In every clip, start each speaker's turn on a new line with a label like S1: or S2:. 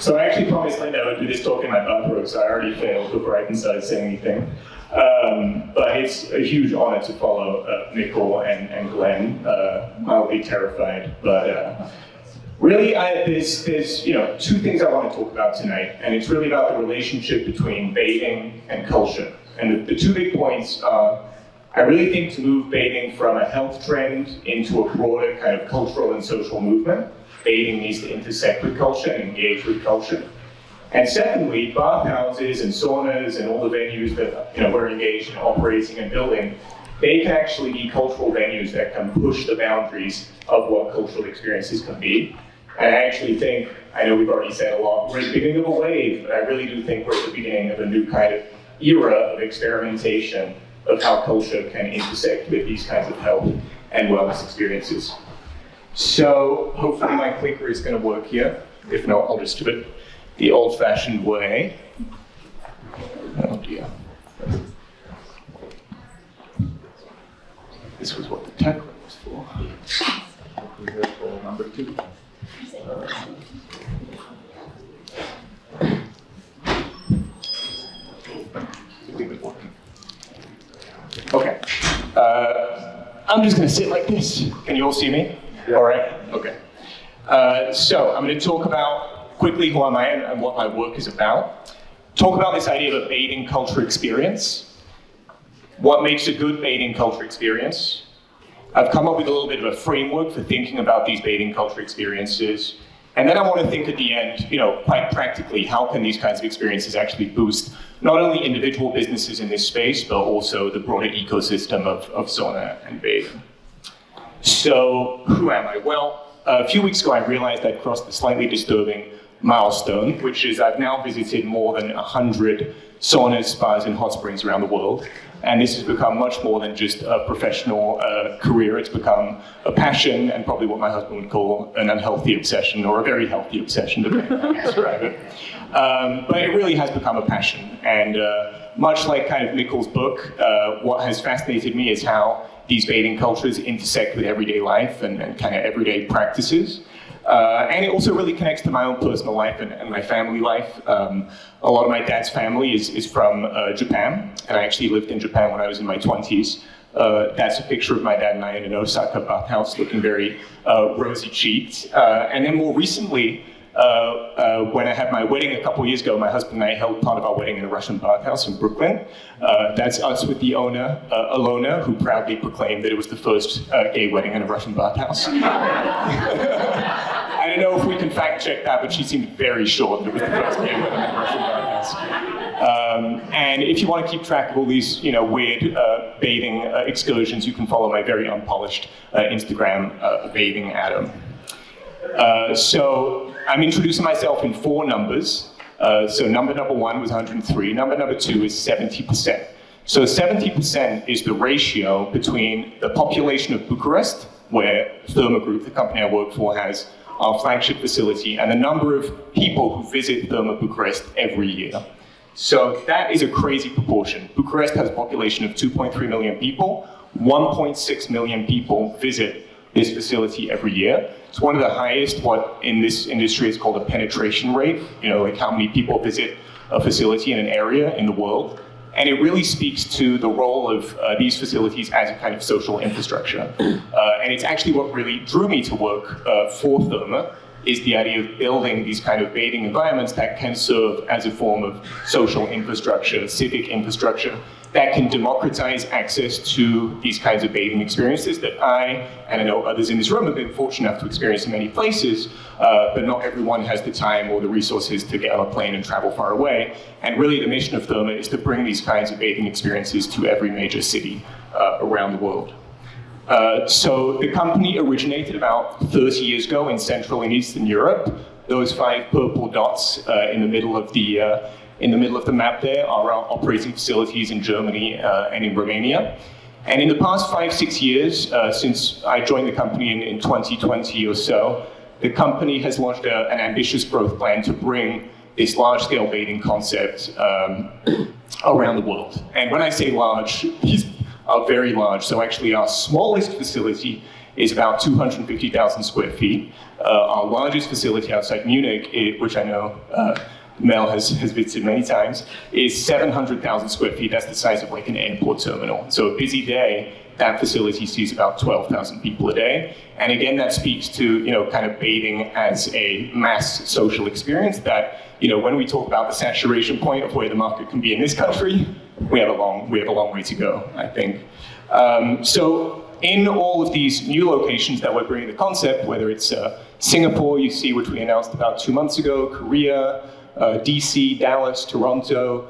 S1: So I actually promised Linda I would do this talk in my bathrobe, so I already failed before I even started saying anything. But it's a huge honor to follow Mikkel and Glenn. Mildly terrified, but really there's two things I want to talk about tonight, and it's really about the relationship between bathing and culture. And the two big points are, I really think to move bathing from a health trend into a broader kind of cultural and social movement, bathing needs to intersect with culture and engage with culture. And secondly, bathhouses and saunas and all the venues that we're engaged in operating and building, they can actually be cultural venues that can push the boundaries of what cultural experiences can be. And I actually think, I know we've already said a lot, we're at the beginning of a wave, but I really do think we're at the beginning of a new kind of era of experimentation of how culture can intersect with these kinds of health and wellness experiences. So hopefully my clicker is going to work here. If not, I'll just do it the old-fashioned way. Oh dear. This was what the tech was for. We're here for number 2. Okay. I'm just going to sit like this. Can you all see me? Yeah. All right. Okay. So I'm going to talk about quickly who am I and what my work is about. Talk about this idea of a bathing culture experience. What makes a good bathing culture experience? I've come up with a little bit of a framework for thinking about these bathing culture experiences. And then I want to think at the end, quite practically, how can these kinds of experiences actually boost not only individual businesses in this space, but also the broader ecosystem of sauna and bathing. So who am I? Well, a few weeks ago I realized I'd crossed the slightly disturbing milestone, which is I've now visited more than 100 saunas, spas, and hot springs around the world. And this has become much more than just a professional career. It's become a passion, and probably what my husband would call an unhealthy obsession, or a very healthy obsession, depending on how you describe it. But it really has become a passion. And much like kind of Mikkel's book, what has fascinated me is how these bathing cultures intersect with everyday life and kind of everyday practices. And it also really connects to my own personal life and my family life. A lot of my dad's family is from Japan, and I actually lived in Japan when I was in my 20s. That's a picture of my dad and I in an Osaka bathhouse, looking very rosy-cheeked. And then more recently, when I had my wedding a couple years ago, my husband and I held part of our wedding in a Russian bathhouse in Brooklyn. That's us with the owner, Alona, who proudly proclaimed that it was the first gay wedding in a Russian bathhouse. I don't know if we can fact check that, but she seemed very sure that it was the first gay wedding in a Russian bathhouse. And if you want to keep track of all these, weird bathing excursions, you can follow my very unpolished Instagram, Bathing Adam. So I'm introducing myself in 4 numbers. So number 1 was 103. Number 2 is 70%. So 70% is the ratio between the population of Bucharest, where Therme Group, the company I work for, has our flagship facility, and the number of people who visit Therme Bucharest every year. So that is a crazy proportion. Bucharest has a population of 2.3 million people. 1.6 million people visit this facility every year. It's one of the highest, what in this industry is called a penetration rate, like how many people visit a facility in an area in the world. And it really speaks to the role of these facilities as a kind of social infrastructure. And it's actually what really drew me to work for Therme, is the idea of building these kind of bathing environments that can serve as a form of social infrastructure, civic infrastructure, that can democratize access to these kinds of bathing experiences that I, and I know others in this room, have been fortunate enough to experience in many places, but not everyone has the time or the resources to get on a plane and travel far away. And really the mission of Therme is to bring these kinds of bathing experiences to every major city around the world. So the company originated about 30 years ago in Central and Eastern Europe. Those 5 purple dots in the middle of the map there are our operating facilities in Germany and in Romania. And in the past 5-6 years, since I joined the company in 2020 or so, the company has launched an ambitious growth plan to bring this large-scale bathing concept around the world. And when I say large, these are very large. So actually our smallest facility is about 250,000 square feet. Our largest facility outside Munich, which I know Mel has visited many times, is 700,000 square feet. That's the size of like an airport terminal. So a busy day, that facility sees about 12,000 people a day. And again, that speaks to, kind of bathing as a mass social experience that, when we talk about the saturation point of where the market can be in this country, we have a long way to go, I think. So in all of these new locations that we're bringing the concept, whether it's Singapore, you see, which we announced about 2 months ago, Korea, DC, Dallas, Toronto,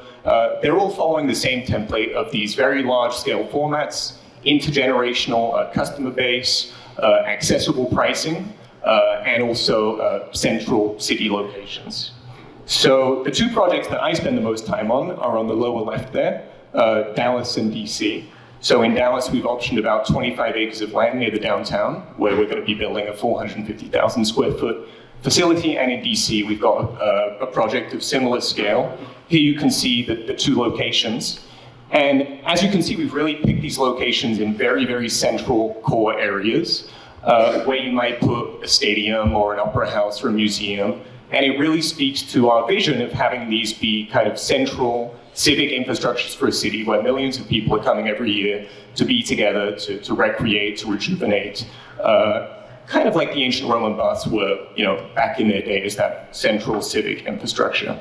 S1: they're all following the same template of these very large-scale formats, intergenerational customer base, accessible pricing, and also central city locations. So the two projects that I spend the most time on are on the lower left there, Dallas and DC. So in Dallas, we've optioned about 25 acres of land near the downtown, where we're going to be building a 450,000 square foot facility, and in DC, we've got a project of similar scale. Here you can see the two locations. And as you can see, we've really picked these locations in very, very central core areas, where you might put a stadium or an opera house or a museum. And it really speaks to our vision of having these be kind of central civic infrastructures for a city where millions of people are coming every year to be together, to recreate, to rejuvenate. Kind of like the ancient Roman baths were, back in their day, as that central civic infrastructure.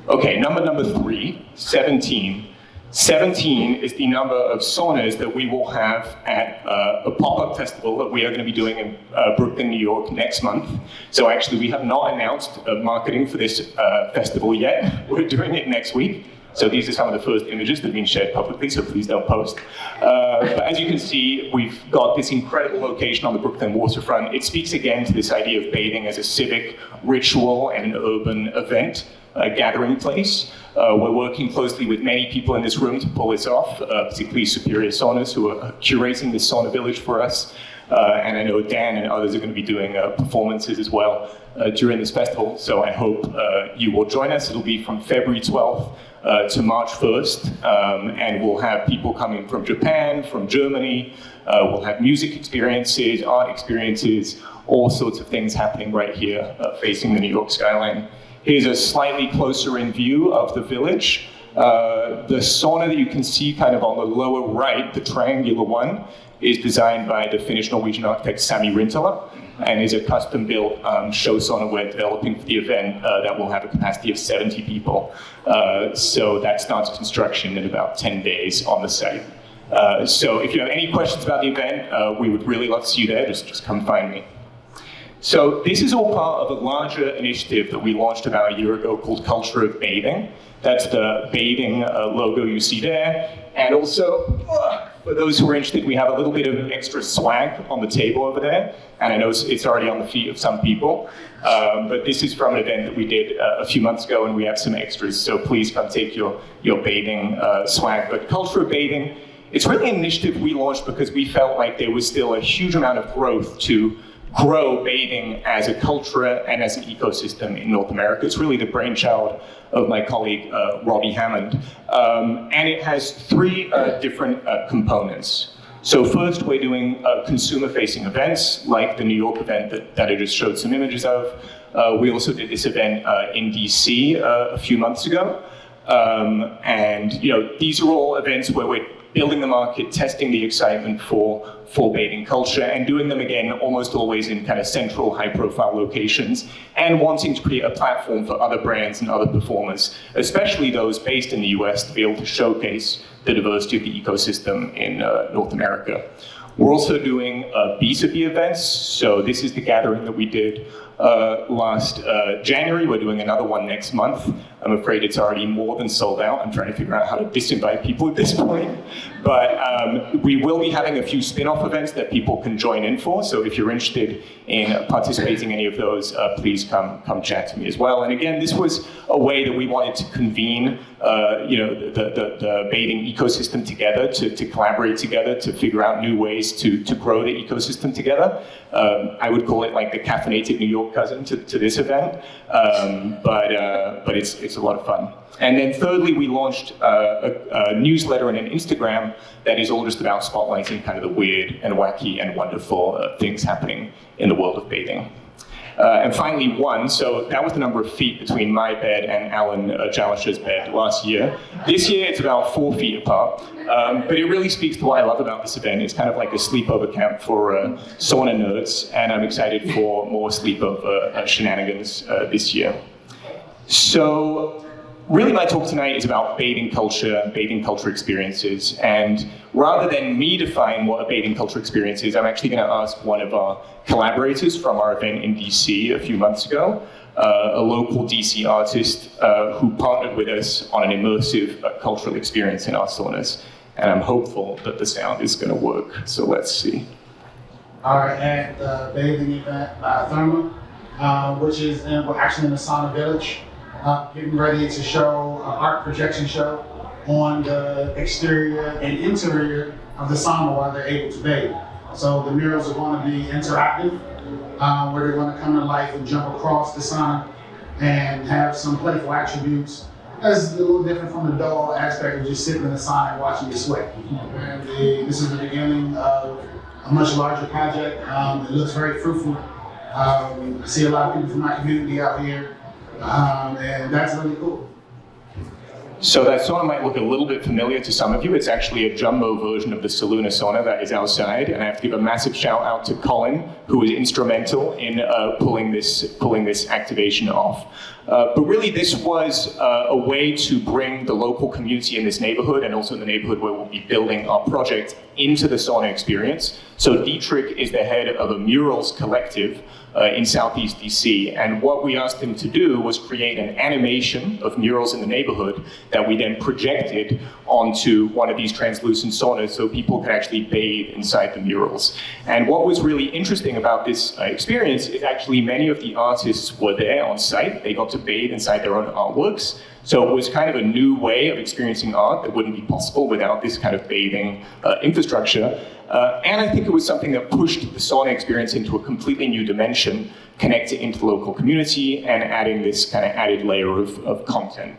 S1: Okay, number 3, 17. 17 is the number of saunas that we will have at a pop-up festival that we are going to be doing in Brooklyn, New York next month. So actually, we have not announced marketing for this festival yet. We're doing it next week. So these are some of the first images that have been shared publicly, so please don't post. But as you can see, we've got this incredible location on the Brooklyn waterfront. It speaks again to this idea of bathing as a civic ritual and an urban event, a gathering place. We're working closely with many people in this room to pull this off, particularly Superior Saunas, who are curating this sauna village for us. And I know Dan and others are going to be doing performances as well during this festival. So I hope you will join us. It'll be from February 12th to March 1st. And we'll have people coming from Japan, from Germany. We'll have music experiences, art experiences, all sorts of things happening right here facing the New York skyline. Here's a slightly closer in view of the village. The sauna that you can see kind of on the lower right, the triangular one, is designed by the Finnish-Norwegian architect Sami Rintala, and is a custom-built show sauna we're developing for the event that will have a capacity of 70 people. So that starts construction in about 10 days on the site. So if you have any questions about the event, we would really love to see you there. Just come find me. So this is all part of a larger initiative that we launched about a year ago called Culture of Bathing. That's the bathing logo you see there. And also, for those who are interested, we have a little bit of extra swag on the table over there. And I know it's already on the feet of some people. But this is from an event that we did a few months ago, and we have some extras. So please come take your bathing swag. But Culture of Bathing, it's really an initiative we launched because we felt like there was still a huge amount of growth to grow bathing as a culture and as an ecosystem in North America. It's really the brainchild of my colleague, Robbie Hammond. And it has 3 different components. So first, we're doing consumer-facing events, like the New York event that I just showed some images of. We also did this event in DC a few months ago. And these are all events where we're building the market, testing the excitement for bathing culture, and doing them again almost always in kind of central high-profile locations, and wanting to create a platform for other brands and other performers, especially those based in the US, to be able to showcase the diversity of the ecosystem in North America. We're also doing B2B events, so this is the gathering that we did last January. We're doing another one next month. I'm afraid it's already more than sold out. I'm trying to figure out how to disinvite people at this point. But we will be having a few spin-off events that people can join in for. So if you're interested in participating in any of those, please come chat to me as well. And again, this was a way that we wanted to convene the bathing ecosystem together, to collaborate together, to figure out new ways to grow the ecosystem together. I would call it like the caffeinated New York cousin to this event, but it's a lot of fun. And then thirdly, we launched a newsletter and an Instagram that is all just about spotlighting kind of the weird and wacky and wonderful things happening in the world of bathing. And finally, one, so that was the number of feet between my bed and Alan Jalish's bed last year. This year, it's about 4 feet apart. But it really speaks to what I love about this event. It's kind of like a sleepover camp for sauna nerds, and I'm excited for more sleepover shenanigans this year. So, really, my talk tonight is about bathing culture and bathing culture experiences. And rather than me define what a bathing culture experience is, I'm actually going to ask one of our collaborators from our event in DC a few months ago, a local DC artist who partnered with us on an immersive cultural experience in our saunas. And I'm hopeful that the sound is going to work. So let's see.
S2: All right, at the bathing event by Therme, which is we're actually in the sauna village. Getting ready to show an art projection show on the exterior and interior of the sauna while they're able to bathe. So the murals are going to be interactive, where they're going to come to life and jump across the sauna and have some playful attributes. That's a little different from the dull aspect of just sitting in the sauna and watching you sweat. And this is the beginning of a much larger project. It looks very fruitful. I see a lot of people from my community out here. And that's really cool.
S1: So that sauna might look a little bit familiar to some of you. It's actually a jumbo version of the Saluna sauna that is outside. And I have to give a massive shout out to Colin, who was instrumental in pulling this activation off. But really, this was a way to bring the local community in this neighborhood, and also the neighborhood where we'll be building our project, into the sauna experience. So Dietrich is the head of a murals collective in Southeast DC, and what we asked him to do was create an animation of murals in the neighborhood that we then projected onto one of these translucent saunas so people could actually bathe inside the murals. And what was really interesting about this experience is actually many of the artists were there on site. They got to bathe inside their own artworks. So it was kind of a new way of experiencing art that wouldn't be possible without this kind of bathing infrastructure. And I think it was something that pushed the sauna experience into a completely new dimension, connecting into the local community and adding this kind of added layer of content.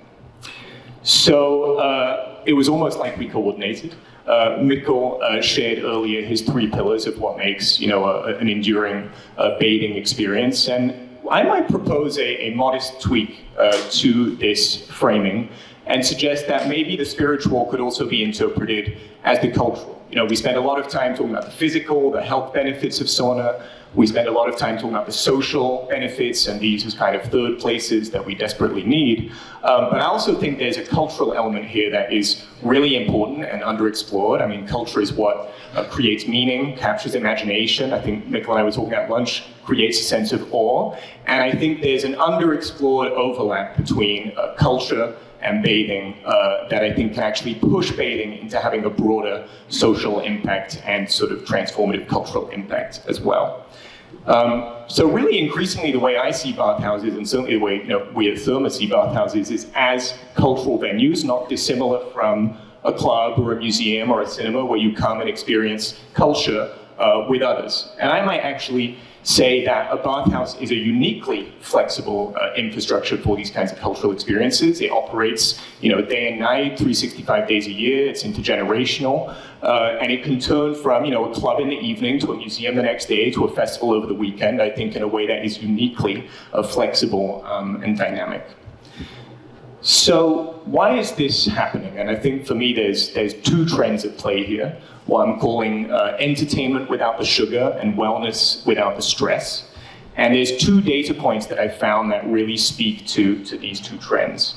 S1: So it was almost like we coordinated. Mikkel shared earlier his 3 pillars of what makes, an enduring bathing experience. And I might propose a modest tweak to this framing and suggest that maybe the spiritual could also be interpreted as the cultural. We spend a lot of time talking about the physical, the health benefits of sauna. We spend a lot of time talking about the social benefits and these as kind of third places that we desperately need. But I also think there's a cultural element here that is really important and underexplored. I mean, culture is what creates meaning, captures imagination. I think Mikkel and I were talking at lunch, creates a sense of awe. And I think there's an underexplored overlap between culture and bathing that I think can actually push bathing into having a broader social impact and sort of transformative cultural impact as well. So really increasingly the way I see bathhouses, and certainly the way we at Therme see bathhouses, is as cultural venues, not dissimilar from a club or a museum or a cinema where you come and experience culture with others. And I might actually say that a bathhouse is a uniquely flexible infrastructure for these kinds of cultural experiences. It operates, day and night, 365 days a year. It's intergenerational, and it can turn from, a club in the evening to a museum the next day to a festival over the weekend. I think in a way that is uniquely flexible and dynamic. So why is this happening? And I think for me, there's 2 trends at play here. What I'm calling entertainment without the sugar and wellness without the stress. And there's 2 data points that I found that really speak to these 2 trends.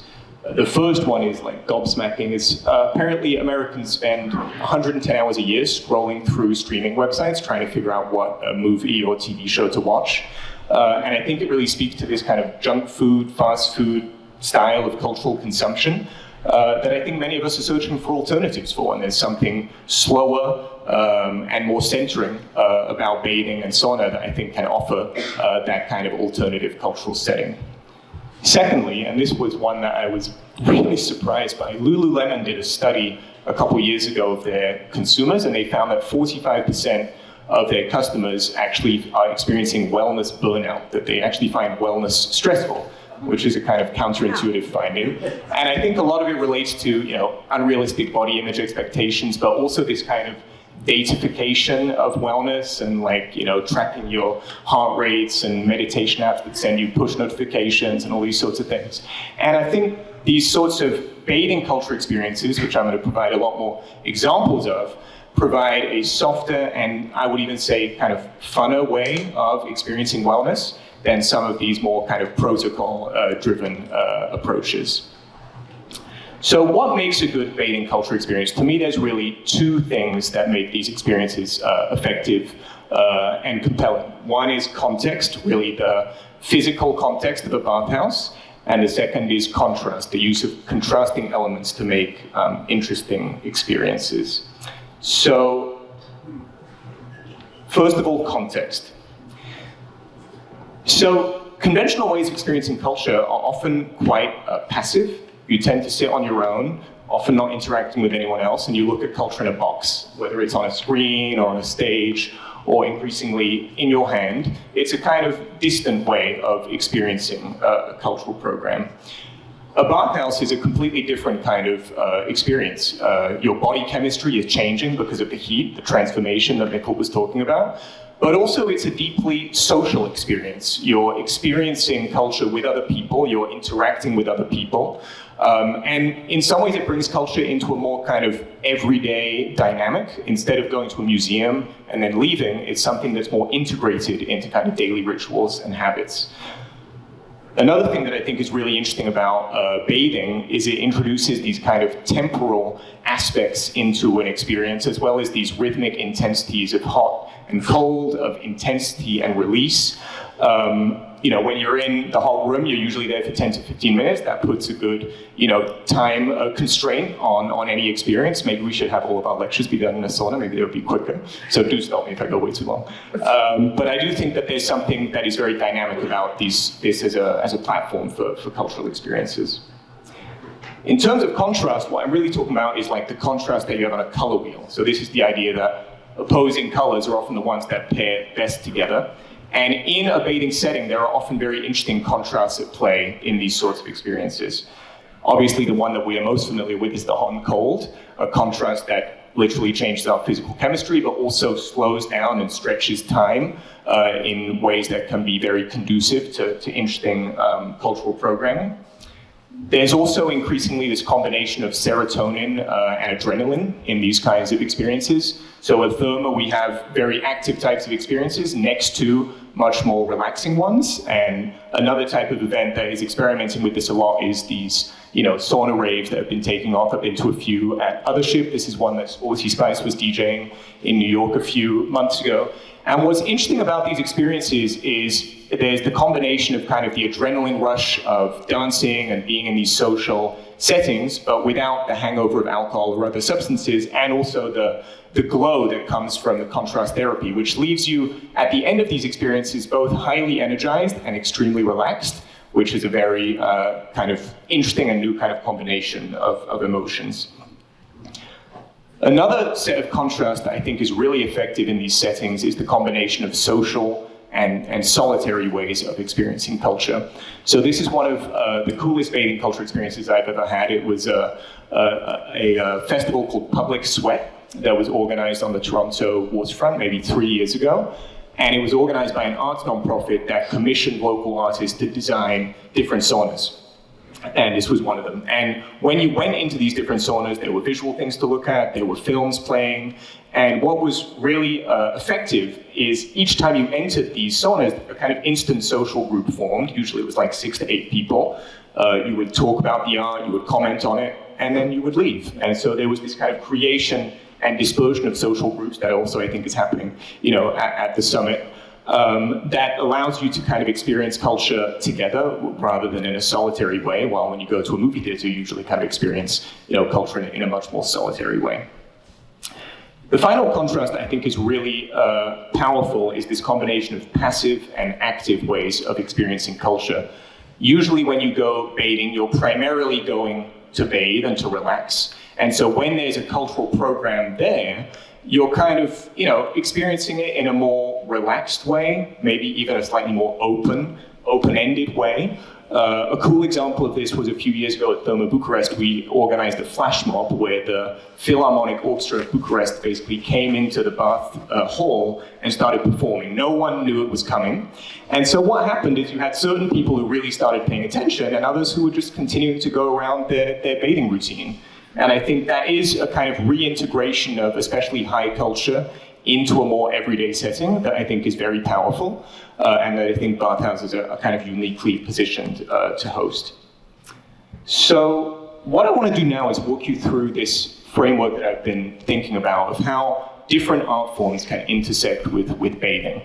S1: The first one is like gobsmacking. Is apparently Americans spend 110 hours a year scrolling through streaming websites trying to figure out what a movie or TV show to watch. And I think it really speaks to this kind of junk food, fast food style of cultural consumption that I think many of us are searching for alternatives for, and there's something slower and more centering about bathing and sauna that I think can offer that kind of alternative cultural setting. Secondly, and this was one that I was really surprised by, Lululemon did a study a couple years ago of their consumers, and they found that 45% of their customers actually are experiencing wellness burnout, that they actually find wellness stressful, which is a kind of counterintuitive finding. And I think a lot of it relates to, unrealistic body image expectations, but also this kind of datification of wellness and tracking your heart rates and meditation apps that send you push notifications and all these sorts of things. And I think these sorts of bathing culture experiences, which I'm going to provide a lot more examples of, provide a softer and I would even say kind of funner way of experiencing wellness than some of these more kind of protocol-driven approaches. So what makes a good bathing culture experience? To me, there's really two things that make these experiences effective and compelling. One is context, really the physical context of a bathhouse, and the second is contrast, the use of contrasting elements to make interesting experiences. So, first of all, context. So, conventional ways of experiencing culture are often quite passive. You tend to sit on your own, often not interacting with anyone else, and you look at culture in a box, whether it's on a screen or on a stage, or increasingly in your hand. It's a kind of distant way of experiencing a cultural program. A bathhouse is a completely different kind of experience. Your body chemistry is changing because of the heat, the transformation that Mikkel was talking about. But also it's a deeply social experience. You're experiencing culture with other people, you're interacting with other people. And in some ways it brings culture into a more kind of everyday dynamic. Instead of going to a museum and then leaving, it's something that's more integrated into kind of daily rituals and habits. Another thing that I think is really interesting about bathing is it introduces these kind of temporal aspects into an experience, as well as these rhythmic intensities of hot and cold, of intensity and release. When you're in the hot room, you're usually there for 10 to 15 minutes. That puts a good, time constraint on any experience. Maybe we should have all of our lectures be done in a sauna. Maybe they would be quicker. So do stop me if I go way too long. But I do think that there's something that is very dynamic about this as a platform for cultural experiences. In terms of contrast, what I'm really talking about is like the contrast that you have on a color wheel. So this is the idea that opposing colors are often the ones that pair best together. And in a bathing setting, there are often very interesting contrasts at play in these sorts of experiences. Obviously, the one that we are most familiar with is the hot and cold, a contrast that literally changes our physical chemistry, but also slows down and stretches time in ways that can be very conducive to interesting cultural programming. There's also increasingly this combination of serotonin and adrenaline in these kinds of experiences. So at Therme, we have very active types of experiences next to much more relaxing ones. And another type of event that is experimenting with this a lot is these, sauna raves that have been taking off. I've been to a few at Othership. This is one that Aussie Spice was DJing in New York a few months ago. And what's interesting about these experiences is there's the combination of kind of the adrenaline rush of dancing and being in these social settings, but without the hangover of alcohol or other substances, and also the glow that comes from the contrast therapy, which leaves you at the end of these experiences both highly energized and extremely relaxed, which is a very kind of interesting and new kind of combination of emotions. Another set of contrast that I think is really effective in these settings is the combination of social and solitary ways of experiencing culture. So this is one of the coolest bathing culture experiences I've ever had. It was a festival called Public Sweat that was organized on the Toronto waterfront maybe 3 years ago. And it was organized by an arts nonprofit that commissioned local artists to design different saunas. And this was one of them. And when you went into these different saunas, there were visual things to look at, there were films playing, and what was really effective is each time you entered these saunas, a kind of instant social group formed. Usually it was like 6 to 8 people. You would talk about the art, you would comment on it, and then you would leave. And so there was this kind of creation and dispersion of social groups that also I think is happening, at the summit. That allows you to kind of experience culture together rather than in a solitary way, while when you go to a movie theater, you usually kind of experience culture in a much more solitary way. The final contrast that I think is really powerful is this combination of passive and active ways of experiencing culture. Usually when you go bathing, you're primarily going to bathe and to relax. And so when there's a cultural program there, you're kind of, experiencing it in a more relaxed way, maybe even a slightly more open-ended way. A cool example of this was a few years ago at Therme Bucharest. We organized a flash mob where the Philharmonic Orchestra of Bucharest basically came into the Bath hall and started performing. No one knew it was coming. And so what happened is you had certain people who really started paying attention and others who were just continuing to go around their bathing routine. And I think that is a kind of reintegration of especially high culture into a more everyday setting that I think is very powerful, and that I think bathhouses are kind of uniquely positioned to host. So what I want to do now is walk you through this framework that I've been thinking about of how different art forms can intersect with bathing.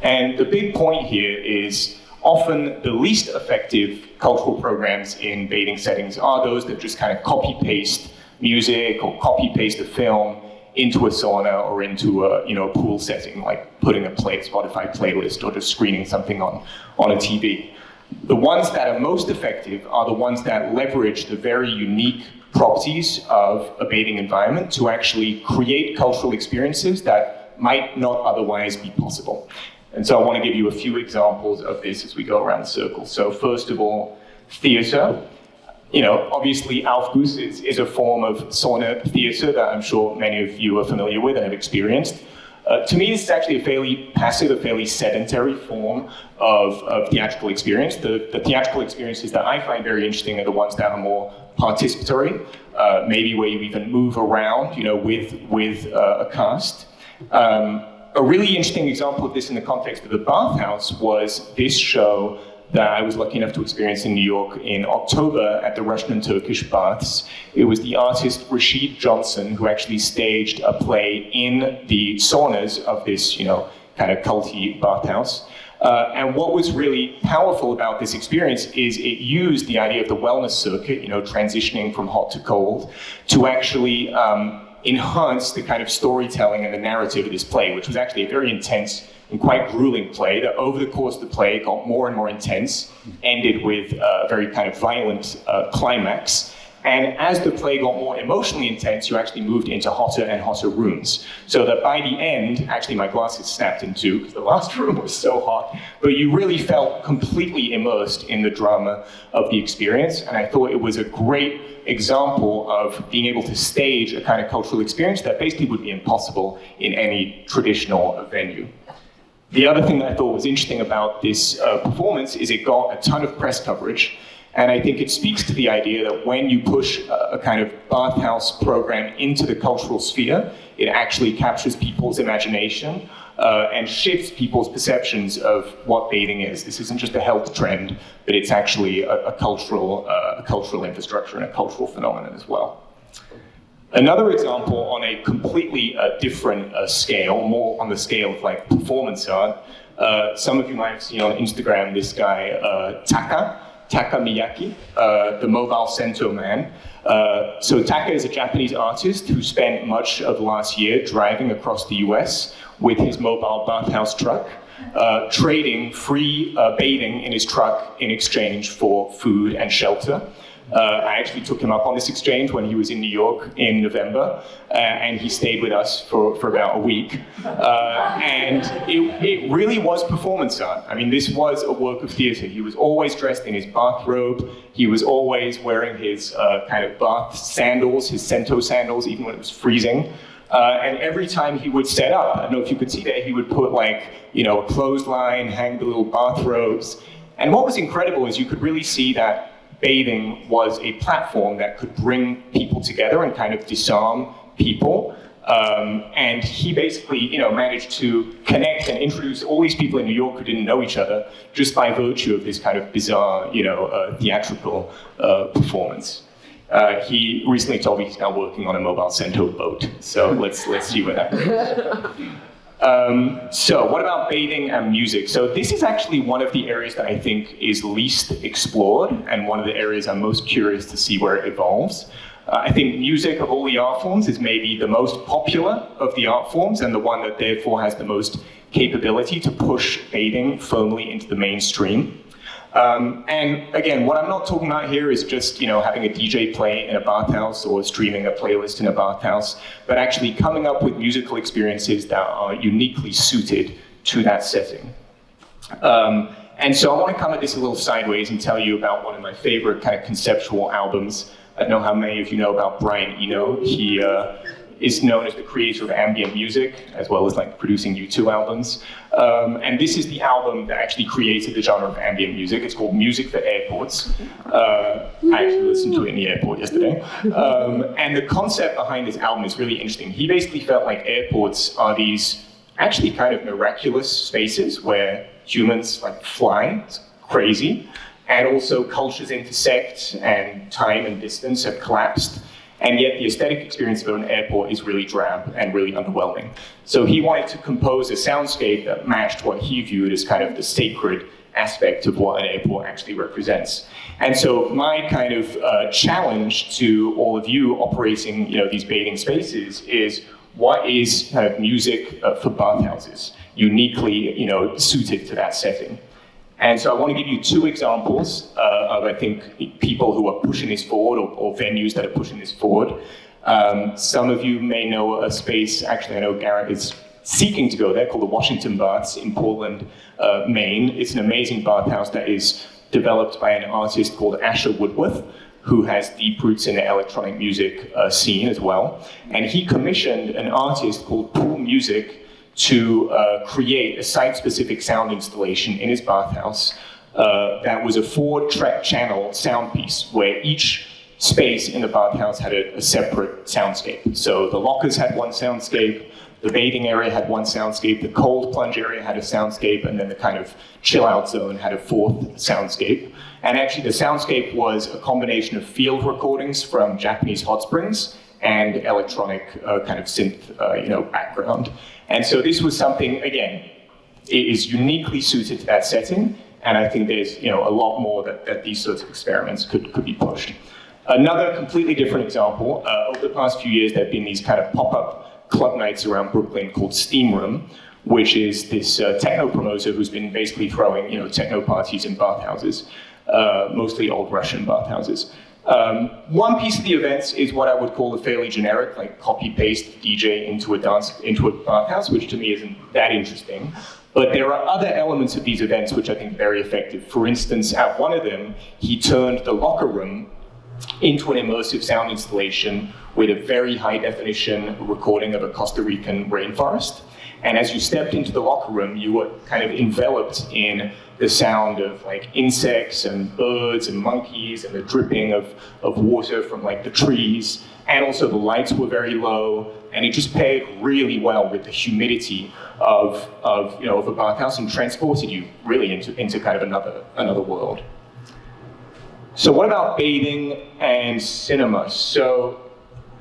S1: And the big point here is often the least effective cultural programs in bathing settings are those that just kind of copy-paste music or copy-paste a film into a sauna or into a pool setting, like putting a Spotify playlist or just screening something on a TV. The ones that are most effective are the ones that leverage the very unique properties of a bathing environment to actually create cultural experiences that might not otherwise be possible. And so I want to give you a few examples of this as we go around the circle. So first of all, theater. Obviously Aufguss is a form of sauna theater that I'm sure many of you are familiar with and have experienced. To me, this is actually a fairly passive, a fairly sedentary form of theatrical experience. The theatrical experiences that I find very interesting are the ones that are more participatory, maybe where you even move around, with a cast. A really interesting example of this in the context of the Bathhouse was this show that I was lucky enough to experience in New York in October at the Russian and Turkish baths. It was the artist Rashid Johnson who actually staged a play in the saunas of this, kind of culty bathhouse. And what was really powerful about this experience is it used the idea of the wellness circuit, transitioning from hot to cold, to actually enhance the kind of storytelling and the narrative of this play, which was actually a very intense and quite grueling play that over the course of the play got more and more intense, ended with a very kind of violent climax. And as the play got more emotionally intense, you actually moved into hotter and hotter rooms. So that by the end, actually my glasses snapped in two because the last room was so hot, but you really felt completely immersed in the drama of the experience. And I thought it was a great example of being able to stage a kind of cultural experience that basically would be impossible in any traditional venue. The other thing that I thought was interesting about this performance is it got a ton of press coverage. And I think it speaks to the idea that when you push a kind of bathhouse program into the cultural sphere, it actually captures people's imagination and shifts people's perceptions of what bathing is. This isn't just a health trend, but it's actually a cultural infrastructure and a cultural phenomenon as well. Another example on a completely different scale, more on the scale of like performance art. Some of you might have seen on Instagram this guy, Taka Miyake, the mobile Sento man. So Taka is a Japanese artist who spent much of last year driving across the US with his mobile bathhouse truck, trading free bathing in his truck in exchange for food and shelter. I actually took him up on this exchange when he was in New York in November, and he stayed with us for about a week. And it really was performance art. I mean, this was a work of theater. He was always dressed in his bathrobe. He was always wearing his kind of bath sandals, his Sento sandals, even when it was freezing. And every time he would set up, I don't know if you could see that, he would put like, a clothesline, hang the little bathrobes. And what was incredible is you could really see that bathing was a platform that could bring people together and kind of disarm people. And he basically, managed to connect and introduce all these people in New York who didn't know each other just by virtue of this kind of bizarre, theatrical performance. He recently told me he's now working on a mobile Sento boat. So let's see what happens. So what about bathing and music? So this is actually one of the areas that I think is least explored and one of the areas I'm most curious to see where it evolves. I think music of all the art forms is maybe the most popular of the art forms and the one that therefore has the most capability to push bathing firmly into the mainstream. And again, what I'm not talking about here is just, having a DJ play in a bathhouse or streaming a playlist in a bathhouse, but actually coming up with musical experiences that are uniquely suited to that setting. And so I want to come at this a little sideways and tell you about one of my favorite kind of conceptual albums. I don't know how many of you know about Brian Eno. He is known as the creator of ambient music, as well as like producing U2 albums. And this is the album that actually created the genre of ambient music. It's called Music for Airports. I actually listened to it in the airport yesterday. And the concept behind this album is really interesting. He basically felt like airports are these actually kind of miraculous spaces where humans like fly, it's crazy, and also cultures intersect and time and distance have collapsed. And yet the aesthetic experience of an airport is really drab and really underwhelming. So he wanted to compose a soundscape that matched what he viewed as kind of the sacred aspect of what an airport actually represents. And so my kind of challenge to all of you operating these bathing spaces is, what is kind of music for bathhouses, uniquely suited to that setting? And so I want to give you two examples of, I think, people who are pushing this forward, or venues that are pushing this forward. Some of you may know a space, actually I know Garrett is seeking to go there, called the Washington Baths in Portland, Maine. It's an amazing bathhouse that is developed by an artist called Asher Woodworth, who has deep roots in the electronic music scene as well. And he commissioned an artist called Pool Music to create a site-specific sound installation in his bathhouse that was a 4-track channel sound piece, where each space in the bathhouse had a separate soundscape. So the lockers had one soundscape, the bathing area had one soundscape, the cold plunge area had a soundscape, and then the kind of chill-out zone had a 4th soundscape. And actually the soundscape was a combination of field recordings from Japanese hot springs and electronic kind of synth background. And so this was something, again, it is uniquely suited to that setting, and I think there's a lot more that these sorts of experiments could be pushed. Another completely different example, over the past few years there have been these kind of pop-up club nights around Brooklyn called Steam Room, which is this techno promoter who's been basically throwing techno parties in bathhouses, mostly old Russian bathhouses. One piece of the events is what I would call a fairly generic, like copy-paste DJ into a bathhouse, which to me isn't that interesting. But there are other elements of these events which I think are very effective. For instance, at one of them, he turned the locker room into an immersive sound installation with a very high definition recording of a Costa Rican rainforest. And as you stepped into the locker room, you were kind of enveloped in the sound of like insects and birds and monkeys and the dripping of water from like the trees. And also the lights were very low, and it just paired really well with the humidity of a bathhouse and transported you really into kind of another world. So what about bathing and cinema? So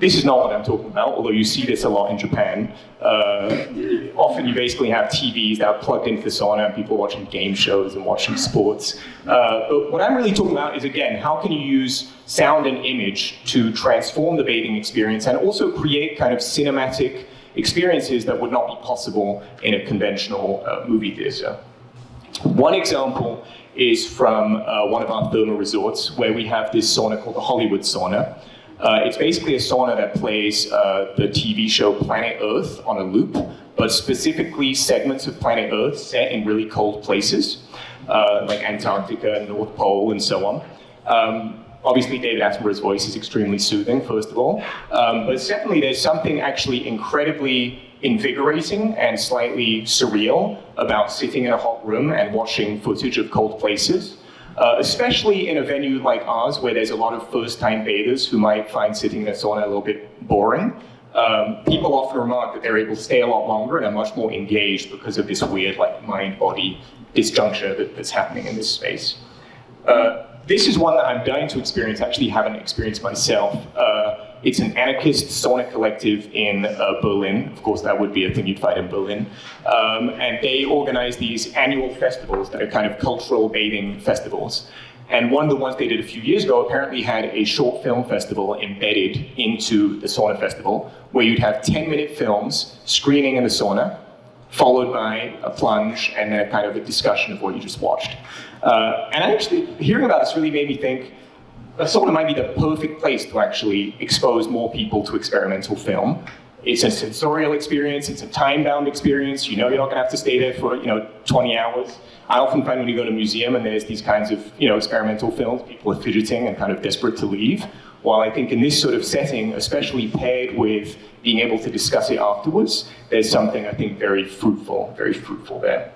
S1: this is not what I'm talking about, although you see this a lot in Japan. Often you basically have TVs that are plugged into the sauna and people watching game shows and watching sports. But what I'm really talking about is, again, how can you use sound and image to transform the bathing experience and also create kind of cinematic experiences that would not be possible in a conventional movie theater. One example is from one of our Therme resorts, where we have this sauna called the Hollywood sauna. It's basically a sauna that plays the TV show Planet Earth on a loop, but specifically segments of Planet Earth set in really cold places, like Antarctica, North Pole, and so on. Obviously, David Attenborough's voice is extremely soothing, first of all. But secondly, there's something actually incredibly invigorating and slightly surreal about sitting in a hot room and watching footage of cold places. Especially in a venue like ours, where there's a lot of first-time bathers who might find sitting in a sauna a little bit boring. People often remark that they're able to stay a lot longer and are much more engaged because of this weird mind-body disjuncture that's happening in this space. This is one that I'm dying to experience, actually haven't experienced myself. It's an anarchist sauna collective in Berlin. Of course, that would be a thing you'd find in Berlin. And they organize these annual festivals that are kind of cultural bathing festivals. And one of the ones they did a few years ago apparently had a short film festival embedded into the sauna festival, where you'd have 10-minute films screening in the sauna. followed by a plunge, and then kind of a discussion of what you just watched. And actually, hearing about this really made me think a sauna might be the perfect place to actually expose more people to experimental film. It's a sensorial experience, it's a time-bound experience. You know you're not gonna have to stay there for 20 hours. I often find when you go to a museum and there's these kinds of experimental films, people are fidgeting and kind of desperate to leave. While I think in this sort of setting, especially paired with being able to discuss it afterwards, there's something I think very fruitful there.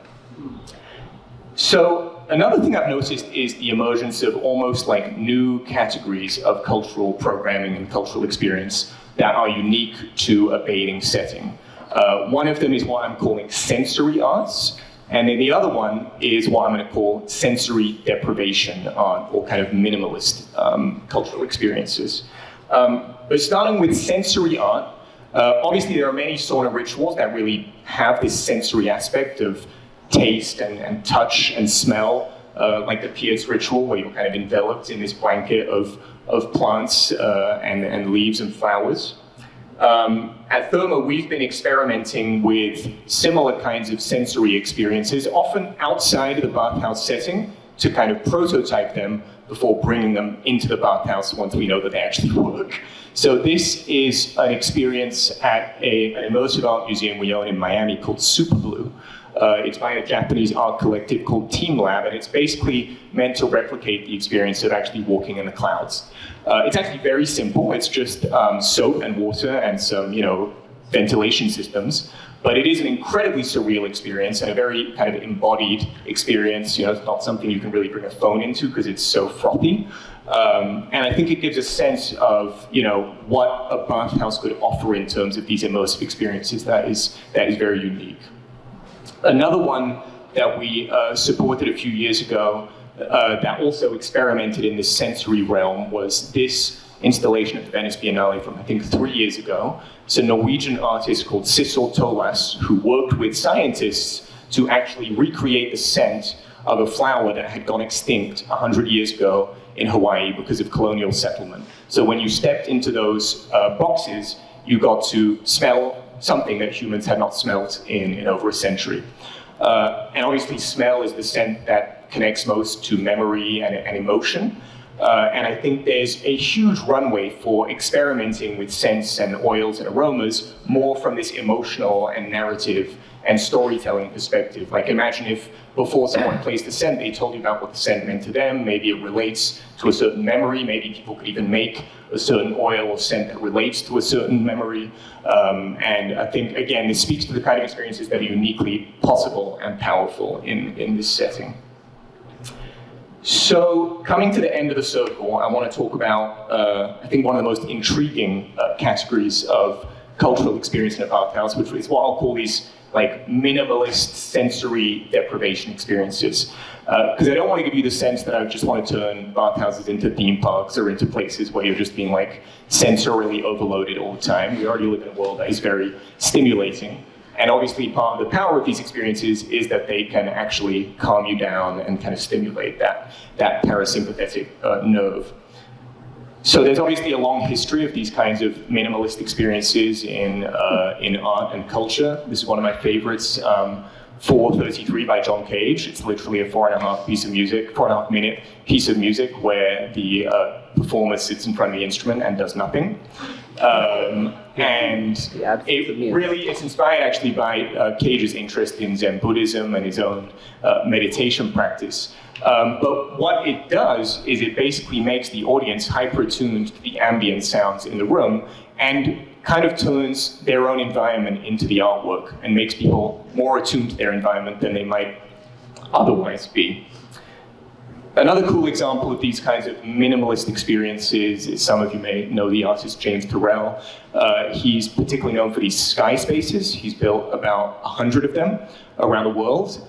S1: So another thing I've noticed is the emergence of almost like new categories of cultural programming and cultural experience that are unique to a bathing setting. One of them is what I'm calling sensory arts, and then the other one is what I'm going to call sensory deprivation art, or kind of minimalist cultural experiences. But starting with sensory art, obviously there are many sauna rituals that really have this sensory aspect of taste and touch and smell, like the Pierce ritual, where you're kind of enveloped in this blanket of plants and leaves and flowers. At Therme, we've been experimenting with similar kinds of sensory experiences, often outside of the bathhouse setting, to kind of prototype them before bringing them into the bathhouse once we know that they actually work. So this is an experience at an immersive art museum we own in Miami called Superblue. It's by a Japanese art collective called Team Lab, and it's basically meant to replicate the experience of actually walking in the clouds. It's actually very simple. It's just soap and water and some, ventilation systems. But it is an incredibly surreal experience and a very kind of embodied experience. It's not something you can really bring a phone into because it's so frothy. And I think it gives a sense of, what a bathhouse could offer in terms of these immersive experiences that is very unique. Another one that we supported a few years ago that also experimented in this sensory realm was this installation at the Venice Biennale from, I think, 3 years ago. It's a Norwegian artist called Sissel Tolas who worked with scientists to actually recreate the scent of a flower that had gone extinct 100 years ago in Hawaii because of colonial settlement. So when you stepped into those boxes, you got to smell something that humans had not smelled in over a century. And obviously smell is the scent that connects most to memory and emotion. And I think there's a huge runway for experimenting with scents and oils and aromas more from this emotional and narrative and storytelling perspective. Like imagine if before someone placed a scent, they told you about what the scent meant to them. Maybe it relates to a certain memory. Maybe people could even make a certain oil or scent that relates to a certain memory. And I think, again, this speaks to the kind of experiences that are uniquely possible and powerful in this setting. So coming to the end of the circle, I want to talk about, I think, one of the most intriguing categories of cultural experience in a bathhouse, which is what I'll call these like minimalist sensory deprivation experiences. Because I don't want to give you the sense that I just want to turn bathhouses into theme parks or into places where you're just being like sensorily overloaded all the time. We already live in a world that is very stimulating. And obviously part of the power of these experiences is that they can actually calm you down and kind of stimulate that parasympathetic nerve. So there's obviously a long history of these kinds of minimalist experiences in art and culture. This is one of my favorites, 4:33 by John Cage. It's literally a 4.5 minute piece of music where the performer sits in front of the instrument and does nothing. And it's inspired actually by Cage's interest in Zen Buddhism and his own meditation practice. But what it does is it basically makes the audience hyper-attuned to the ambient sounds in the room and kind of turns their own environment into the artwork and makes people more attuned to their environment than they might otherwise be. Another cool example of these kinds of minimalist experiences is, some of you may know the artist James Turrell. He's particularly known for these sky spaces. He's built about 100 of them around the world.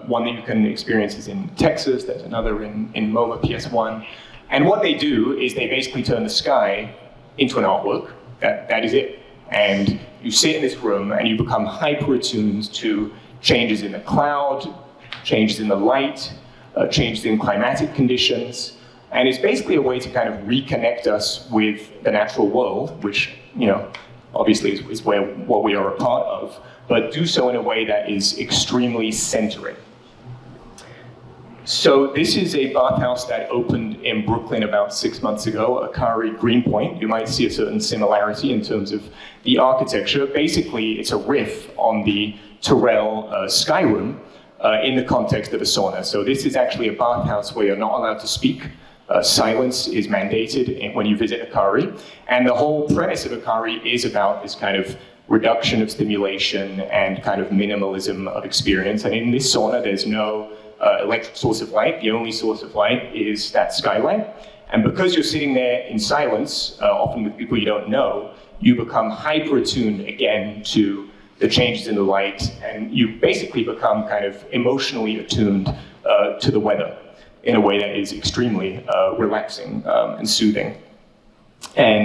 S1: One that you can experience is in Texas. There's another in MoMA PS1. And what they do is they basically turn the sky into an artwork. That is it. And you sit in this room and you become hyper-attuned to changes in the cloud, changes in the light, changes in climatic conditions, and it's basically a way to kind of reconnect us with the natural world, which, obviously is what we are a part of, but do so in a way that is extremely centering. So this is a bathhouse that opened in Brooklyn about 6 months ago, Akari Greenpoint. You might see a certain similarity in terms of the architecture. Basically, it's a riff on the Terrell Skyroom in the context of a sauna. So this is actually a bathhouse where you're not allowed to speak. Silence is mandated when you visit Akari. And the whole premise of Akari is about this kind of reduction of stimulation and kind of minimalism of experience. And in this sauna, there's no electric source of light. The only source of light is that skylight. And because you're sitting there in silence, often with people you don't know, you become hyper-attuned again to the changes in the light, and you basically become kind of emotionally attuned to the weather in a way that is extremely relaxing and soothing. And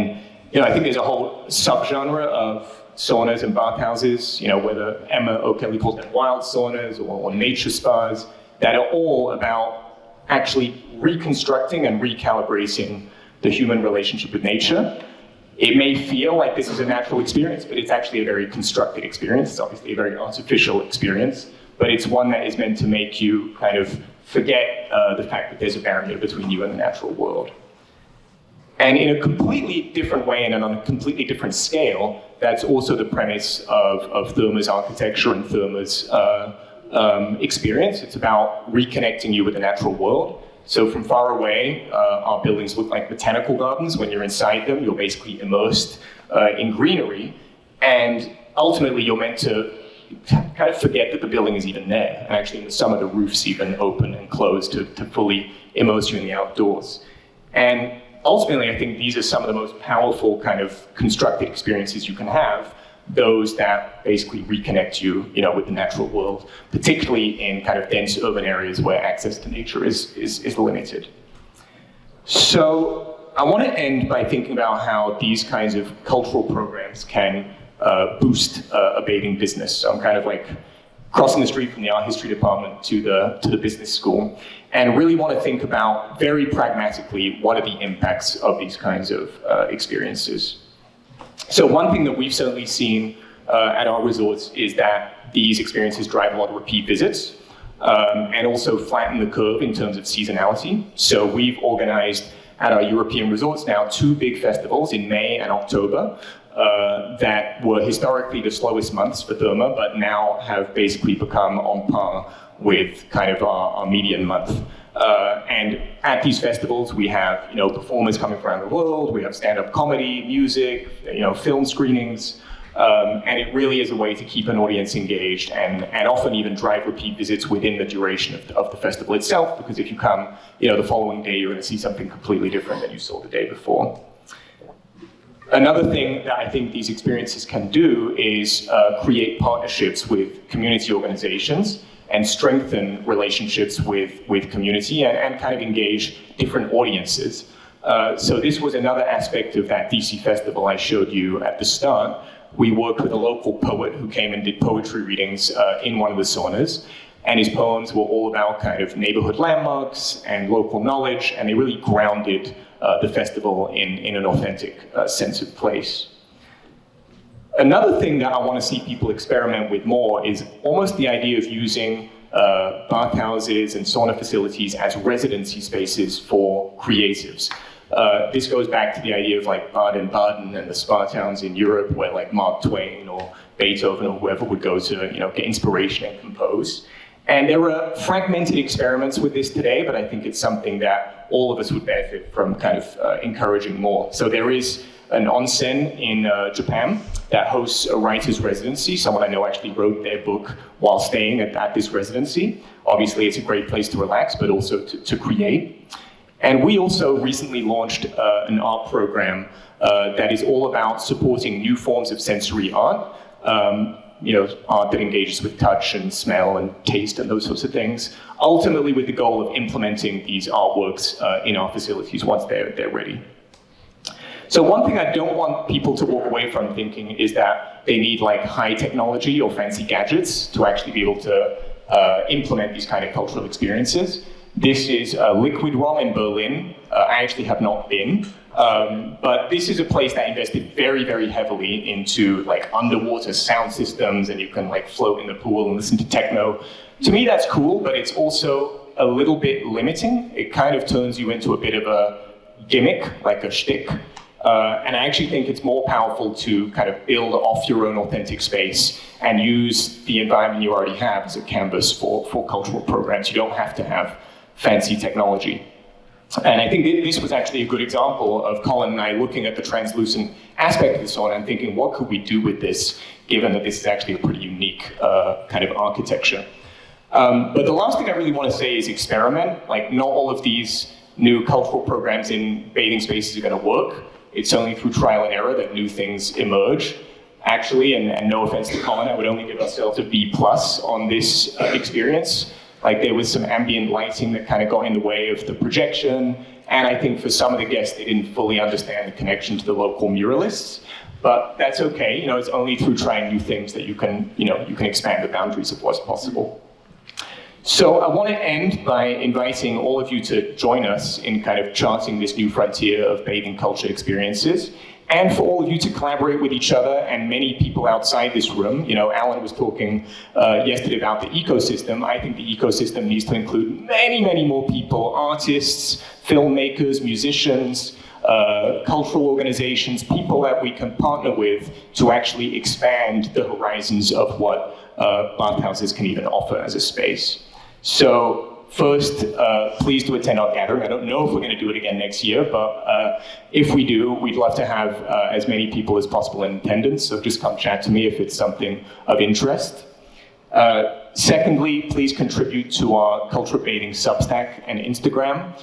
S1: I think there's a whole subgenre of saunas and bathhouses, whether Emma O'Kelly calls them wild saunas or nature spas, that are all about actually reconstructing and recalibrating the human relationship with nature. It may feel like this is a natural experience, but it's actually a very constructed experience. It's obviously a very artificial experience, but it's one that is meant to make you kind of forget the fact that there's a barrier between you and the natural world. And in a completely different way and on a completely different scale, that's also the premise of Therme's architecture and Therme's experience. It's about reconnecting you with the natural world. So from far away, our buildings look like botanical gardens. When you're inside them, you're basically immersed in greenery. And ultimately, you're meant to kind of forget that the building is even there. And actually, some of the roofs even open and close to fully immerse you in the outdoors. And ultimately, I think these are some of the most powerful kind of constructed experiences you can have, those that basically reconnect you, with the natural world, particularly in kind of dense urban areas where access to nature is limited. So I want to end by thinking about how these kinds of cultural programs can boost a bathing business. So I'm kind of like crossing the street from the art history department to the business school, and really want to think about very pragmatically what are the impacts of these kinds of experiences. So one thing that we've certainly seen at our resorts is that these experiences drive a lot of repeat visits and also flatten the curve in terms of seasonality. So we've organized at our European resorts now 2 big festivals in May and October that were historically the slowest months for Therme, but now have basically become on par with kind of our median month. And at these festivals, we have performers coming from around the world. We have stand-up comedy, music, film screenings, and it really is a way to keep an audience engaged and often even drive repeat visits within the duration of the festival itself. Because if you come, the following day, you're going to see something completely different than you saw the day before. Another thing that I think these experiences can do is create partnerships with community organizations and strengthen relationships with community and kind of engage different audiences. So this was another aspect of that DC festival I showed you at the start. We worked with a local poet who came and did poetry readings in one of the saunas, and his poems were all about kind of neighborhood landmarks and local knowledge, and they really grounded the festival in an authentic sense of place. Another thing that I want to see people experiment with more is almost the idea of using bathhouses and sauna facilities as residency spaces for creatives. This goes back to the idea of like Baden-Baden and the spa towns in Europe where like Mark Twain or Beethoven or whoever would go to get inspiration and compose. And there are fragmented experiments with this today, but I think it's something that all of us would benefit from kind of encouraging more. So there is an onsen in Japan that hosts a writer's residency. Someone I know actually wrote their book while staying at this residency. Obviously, it's a great place to relax, but also to create. And we also recently launched an art program that is all about supporting new forms of sensory art. Art that engages with touch and smell and taste and those sorts of things, ultimately with the goal of implementing these artworks in our facilities once they're ready. So one thing I don't want people to walk away from thinking is that they need like high technology or fancy gadgets to actually be able to implement these kind of cultural experiences. This is Liquid Rum in Berlin. I actually have not been, but this is a place that invested very, very heavily into like underwater sound systems, and you can like float in the pool and listen to techno. To me, that's cool, but it's also a little bit limiting. It kind of turns you into a bit of a gimmick, like a shtick. And I actually think it's more powerful to kind of build off your own authentic space and use the environment you already have as a canvas for cultural programs. You don't have to have fancy technology. And I think this was actually a good example of Colin and I looking at the translucent aspect of the sauna and thinking, what could we do with this, given that this is actually a pretty unique kind of architecture. But the last thing I really want to say is experiment. Like, not all of these new cultural programs in bathing spaces are going to work. It's only through trial and error that new things emerge. Actually, and no offense to Colin, I would only give ourselves a B+ on this experience. Like, there was some ambient lighting that kind of got in the way of the projection, and I think for some of the guests, they didn't fully understand the connection to the local muralists. But that's okay. You know, it's only through trying new things that you can expand the boundaries of what's possible. So I want to end by inviting all of you to join us in kind of charting this new frontier of bathing culture experiences, and for all of you to collaborate with each other and many people outside this room. You know, Alan was talking yesterday about the ecosystem. I think the ecosystem needs to include many, many more people: artists, filmmakers, musicians, cultural organizations, people that we can partner with to actually expand the horizons of what bathhouses can even offer as a space. So first, please do attend our gathering. I don't know if we're going to do it again next year, but if we do, we'd love to have as many people as possible in attendance, so just come chat to me if it's something of interest. Secondly, please contribute to our Culture Bathing Substack and Instagram.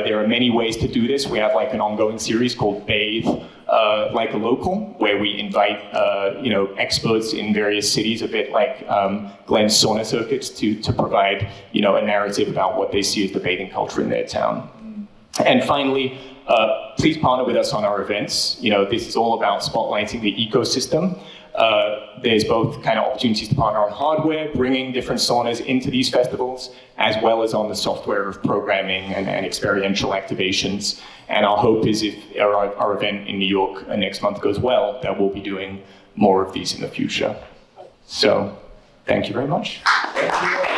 S1: There are many ways to do this. We have like an ongoing series called Bathe Like a Local, where we invite experts in various cities, a bit like Glenn's sauna circuits, to provide a narrative about what they see as the bathing culture in their town. And finally, please partner with us on our events. This is all about spotlighting the ecosystem. There's both kind of opportunities to partner on hardware, bringing different saunas into these festivals, as well as on the software of programming and experiential activations. And our hope is, if our event in New York next month goes well, that we'll be doing more of these in the future. So, thank you very much.
S2: Thank you.